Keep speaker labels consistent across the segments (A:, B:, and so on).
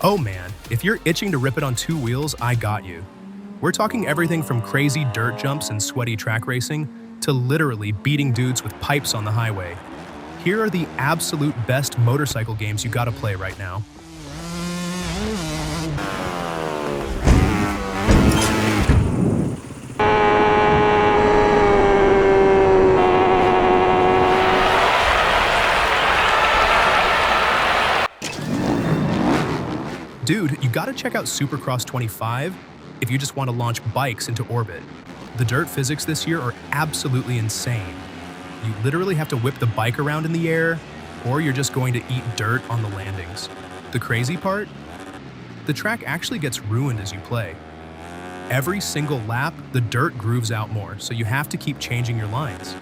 A: Oh man, if you're itching to rip it on two wheels, I got you. We're talking everything from crazy dirt jumps and sweaty track racing to literally beating dudes with pipes on the highway. Here are the absolute best motorcycle games you gotta play right now. Dude, you gotta check out Supercross 25 if you just want to launch bikes into orbit. The dirt physics this year are absolutely insane. You literally have to whip the bike around in the air, or you're just going to eat dirt on the landings. The crazy part? The track actually gets ruined as you play. Every single lap, the dirt grooves out more, so you have to keep changing your lines.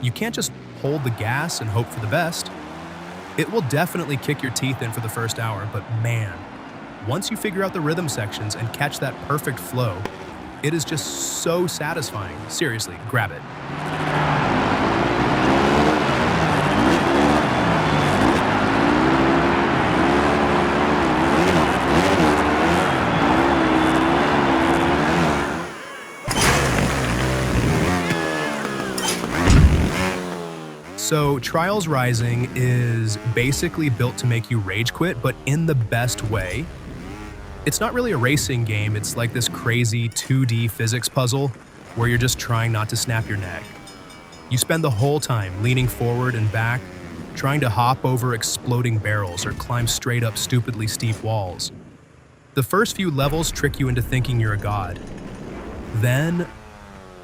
A: You can't just hold the gas and hope for the best. It will definitely kick your teeth in for the first hour, but man, once you figure out the rhythm sections and catch that perfect flow, it is just so satisfying. Seriously, grab it. So, Trials Rising is basically built to make you rage quit, but in the best way. It's not really a racing game, it's like this crazy 2D physics puzzle where you're just trying not to snap your neck. You spend the whole time leaning forward and back, trying to hop over exploding barrels or climb straight up stupidly steep walls. The first few levels trick you into thinking you're a god. Then,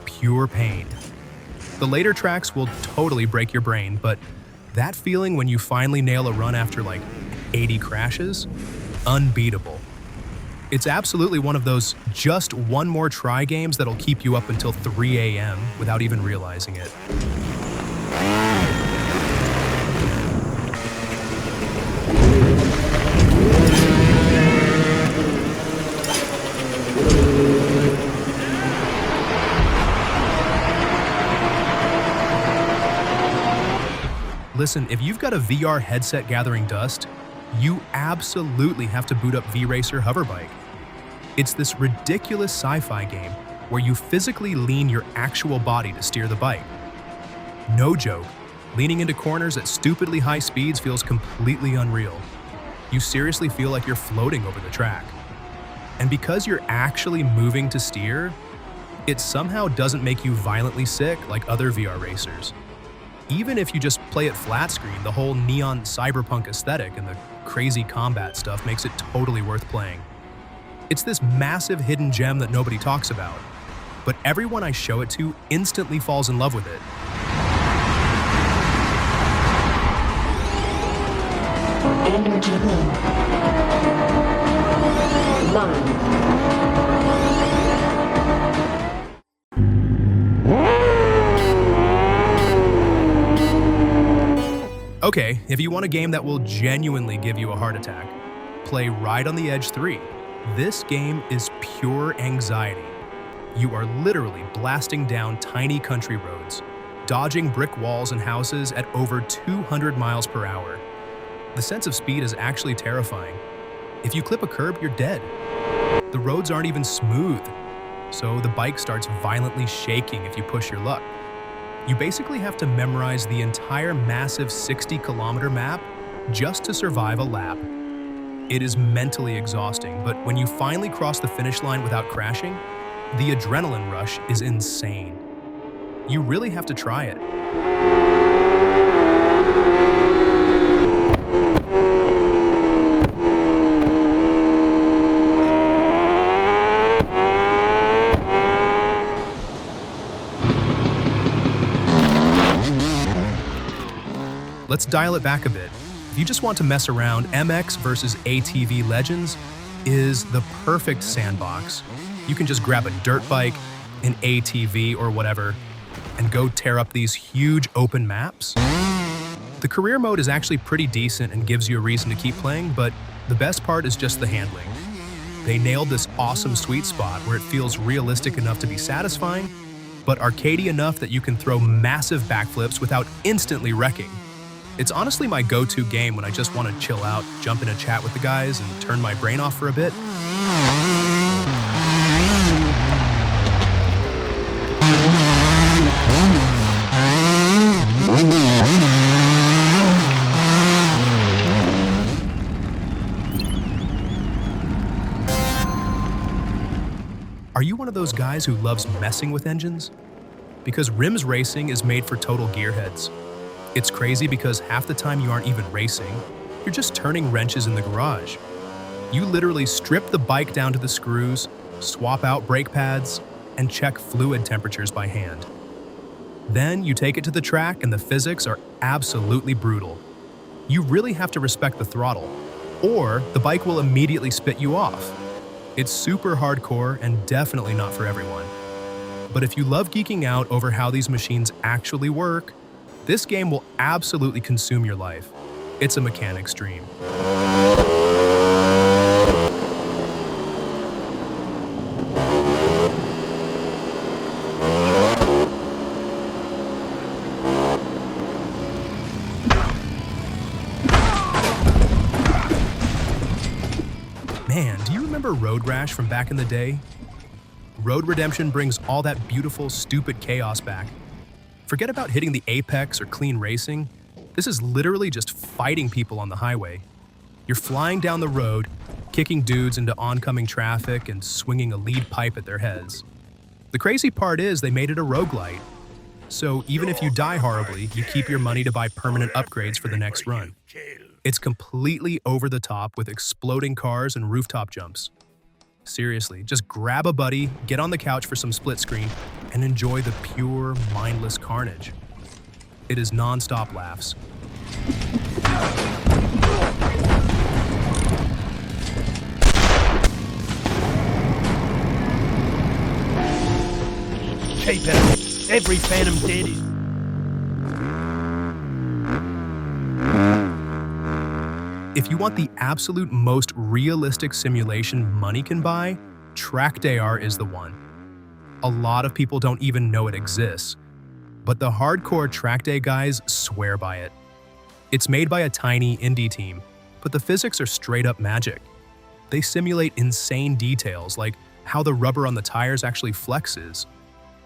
A: pure pain. The later tracks will totally break your brain, but that feeling when you finally nail a run after like 80 crashes? Unbeatable. It's absolutely one of those just one more try games that'll keep you up until 3 a.m. without even realizing it. Listen, if you've got a VR headset gathering dust, you absolutely have to boot up V-Racer Hoverbike. It's this ridiculous sci-fi game where you physically lean your actual body to steer the bike. No joke, leaning into corners at stupidly high speeds feels completely unreal. You seriously feel like you're floating over the track. And because you're actually moving to steer, it somehow doesn't make you violently sick like other VR racers. Even if you just play it flat screen, the whole neon cyberpunk aesthetic and the crazy combat stuff makes it totally worth playing. It's this massive hidden gem that nobody talks about, but everyone I show it to instantly falls in love with it. Okay, if you want a game that will genuinely give you a heart attack, play Ride on the Edge 3. This game is pure anxiety. You are literally blasting down tiny country roads, dodging brick walls and houses at over 200 miles per hour. The sense of speed is actually terrifying. If you clip a curb, you're dead. The roads aren't even smooth, so the bike starts violently shaking if you push your luck. You basically have to memorize the entire massive 60-kilometer map just to survive a lap. It is mentally exhausting, but when you finally cross the finish line without crashing, the adrenaline rush is insane. You really have to try it. Let's dial it back a bit. If you just want to mess around, MX versus ATV Legends is the perfect sandbox. You can just grab a dirt bike, an ATV or whatever, and go tear up these huge open maps. The career mode is actually pretty decent and gives you a reason to keep playing, but the best part is just the handling. They nailed this awesome sweet spot where it feels realistic enough to be satisfying, but arcadey enough that you can throw massive backflips without instantly wrecking. It's honestly my go-to game when I just want to chill out, jump in a chat with the guys, and turn my brain off for a bit. Are you one of those guys who loves messing with engines? Because rims racing is made for total gearheads. It's crazy because half the time you aren't even racing, you're just turning wrenches in the garage. You literally strip the bike down to the screws, swap out brake pads, and check fluid temperatures by hand. Then you take it to the track and the physics are absolutely brutal. You really have to respect the throttle, or the bike will immediately spit you off. It's super hardcore and definitely not for everyone. But if you love geeking out over how these machines actually work, this game will absolutely consume your life. It's a mechanic's dream. Man, do you remember Road Rash from back in the day? Road Redemption brings all that beautiful, stupid chaos back. Forget about hitting the apex or clean racing. This is literally just fighting people on the highway. You're flying down the road, kicking dudes into oncoming traffic and swinging a lead pipe at their heads. The crazy part is they made it a roguelite. So even if you die horribly, you keep your money to buy permanent upgrades for the next run. It's completely over the top with exploding cars and rooftop jumps. Seriously, just grab a buddy, get on the couch for some split screen, and enjoy the pure, mindless carnage. It is non-stop laughs.
B: Keep it. Every Phantom dead is.
A: If you want the absolute most realistic simulation money can buy, TrackDayR is the one. A lot of people don't even know it exists, but the hardcore TrackDay guys swear by it. It's made by a tiny indie team, but the physics are straight up magic. They simulate insane details like how the rubber on the tires actually flexes.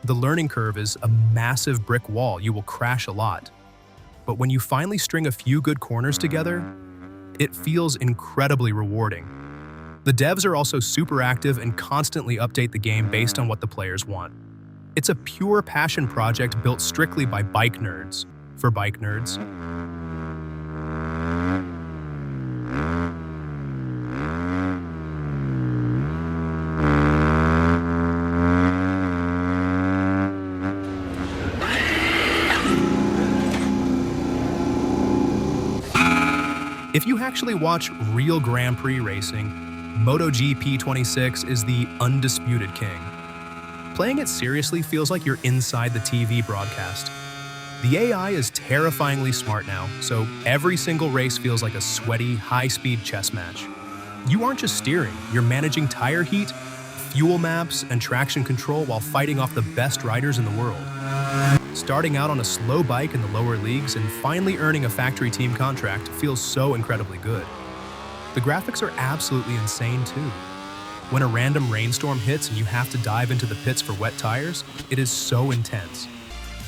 A: The learning curve is a massive brick wall, you will crash a lot. But when you finally string a few good corners together, it feels incredibly rewarding. The devs are also super active and constantly update the game based on what the players want. It's a pure passion project built strictly by bike nerds, for bike nerds. If you actually watch real Grand Prix racing, MotoGP 26 is the undisputed king. Playing it seriously feels like you're inside the TV broadcast. The AI is terrifyingly smart now, so every single race feels like a sweaty, high-speed chess match. You aren't just steering, you're managing tire heat, fuel maps, and traction control while fighting off the best riders in the world. Starting out on a slow bike in the lower leagues and finally earning a factory team contract feels so incredibly good. The graphics are absolutely insane too. When a random rainstorm hits and you have to dive into the pits for wet tires, it is so intense.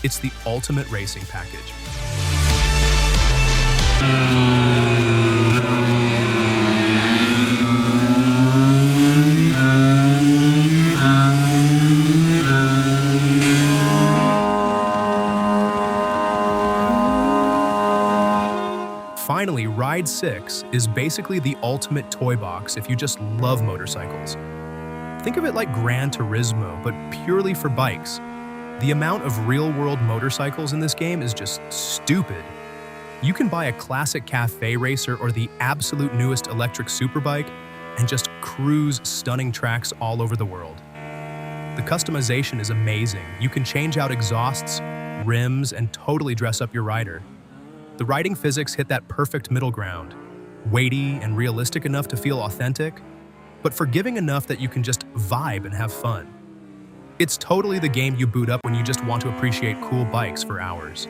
A: It's the ultimate racing package. Finally, Ride 6 is basically the ultimate toy box if you just love motorcycles. Think of it like Gran Turismo, but purely for bikes. The amount of real-world motorcycles in this game is just stupid. You can buy a classic cafe racer or the absolute newest electric superbike and just cruise stunning tracks all over the world. The customization is amazing. You can change out exhausts, rims, and totally dress up your rider. The riding physics hit that perfect middle ground, weighty and realistic enough to feel authentic, but forgiving enough that you can just vibe and have fun. It's totally the game you boot up when you just want to appreciate cool bikes for hours.